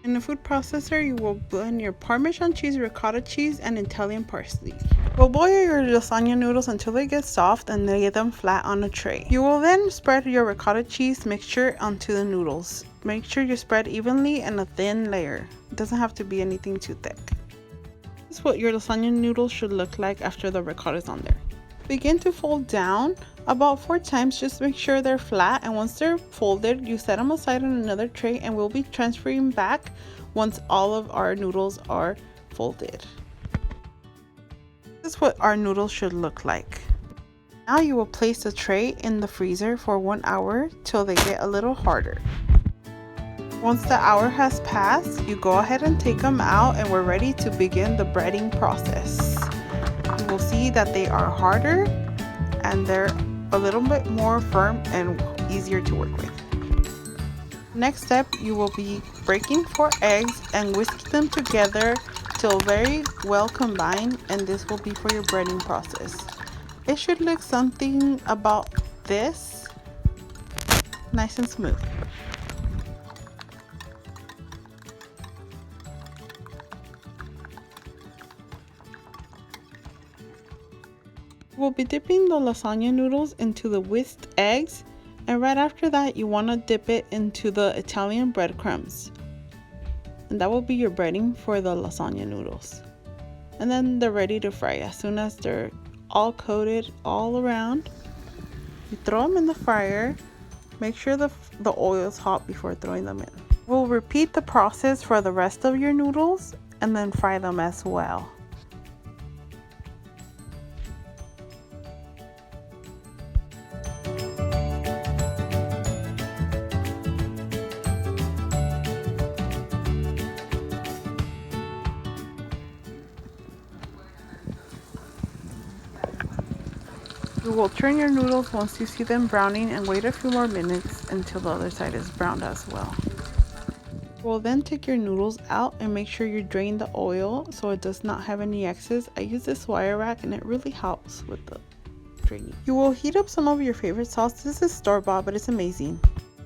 In the food processor, you will blend your Parmesan cheese, ricotta cheese, and Italian parsley. We'll boil your lasagna noodles until they get soft and lay them flat on a tray. You will then spread your ricotta cheese mixture onto the noodles. Make sure you spread evenly in a thin layer. It doesn't have to be anything too thick. This is what your lasagna noodles should look like after the ricotta is on there. Begin to fold down about 4 times. Just make sure they're flat, and once they're folded, you set them aside on another tray, and we'll be transferring back once all of our noodles are folded. This is what our noodles should look like. Now you will place the tray in the freezer for 1 hour till they get a little harder. Once the hour has passed, you go ahead and take them out, and we're ready to begin the breading process. You will see that they are harder and they're a little bit more firm and easier to work with. Next step, you will be breaking 4 eggs and whisk them together till very well combined, and this will be for your breading process. It should look something about this, nice and smooth. We'll be dipping the lasagna noodles into the whisked eggs, and right after that you want to dip it into the Italian breadcrumbs, and that will be your breading for the lasagna noodles. And then they're ready to fry. As soon as they're all coated all around, you throw them in the fryer. Make sure the oil is hot before throwing them in. We'll repeat the process for the rest of your noodles and then fry them as well. You will turn your noodles once you see them browning and wait a few more minutes until the other side is browned as well. We'll then take your noodles out and make sure you drain the oil so it does not have any excess. I use this wire rack and it really helps with the draining. You will heat up some of your favorite sauce. This is store-bought, but it's amazing.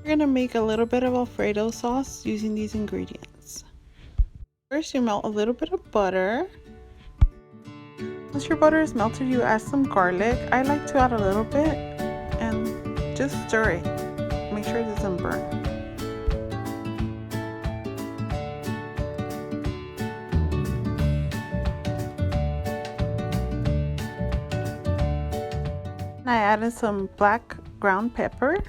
You're gonna make a little bit of Alfredo sauce using these ingredients. First, you melt a little bit of butter. Once your butter is melted, you add some garlic. I like to add a little bit and just stir it. Make sure it doesn't burn. I added some black ground pepper.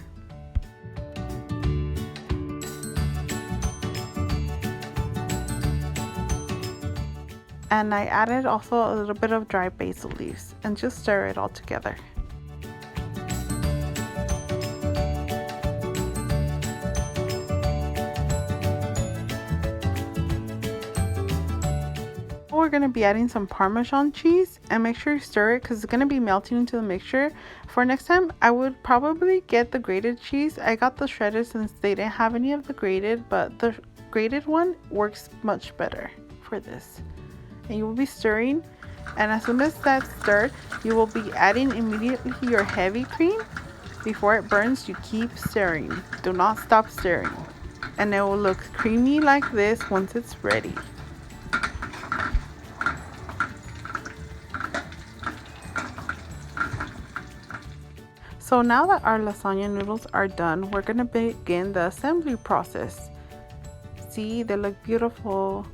And I added also a little bit of dry basil leaves and just stir it all together. We're going to be adding some Parmesan cheese, and make sure you stir it because it's going to be melting into the mixture. For next time, I would probably get the grated cheese. I got the shredded since they didn't have any of the grated, but the grated one works much better for this. And you will be stirring, and as soon as that's stirred, you will be adding immediately your heavy cream. Before it burns, you keep stirring. Do not stop stirring, and it will look creamy like this once it's ready. So now that our lasagna noodles are done, we're going to begin the assembly process. See, they look beautiful.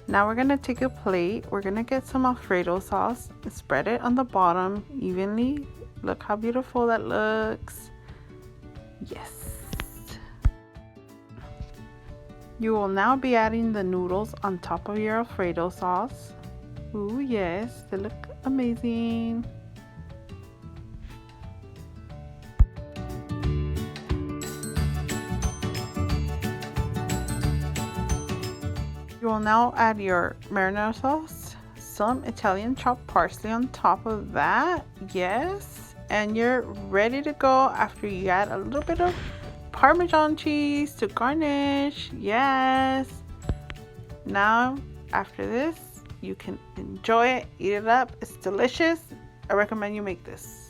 Now we're going to take a plate. We're going to get some Alfredo sauce and spread it on the bottom evenly. Look how beautiful that looks. Yes. You will now be adding the noodles on top of your Alfredo sauce. Ooh, yes, they look amazing. You will now add your marinara sauce, some Italian chopped parsley on top of that. Yes, and you're ready to go after you add a little bit of Parmesan cheese to garnish. Yes. Now, after this, you can enjoy it, eat it up. It's delicious. I recommend you make this.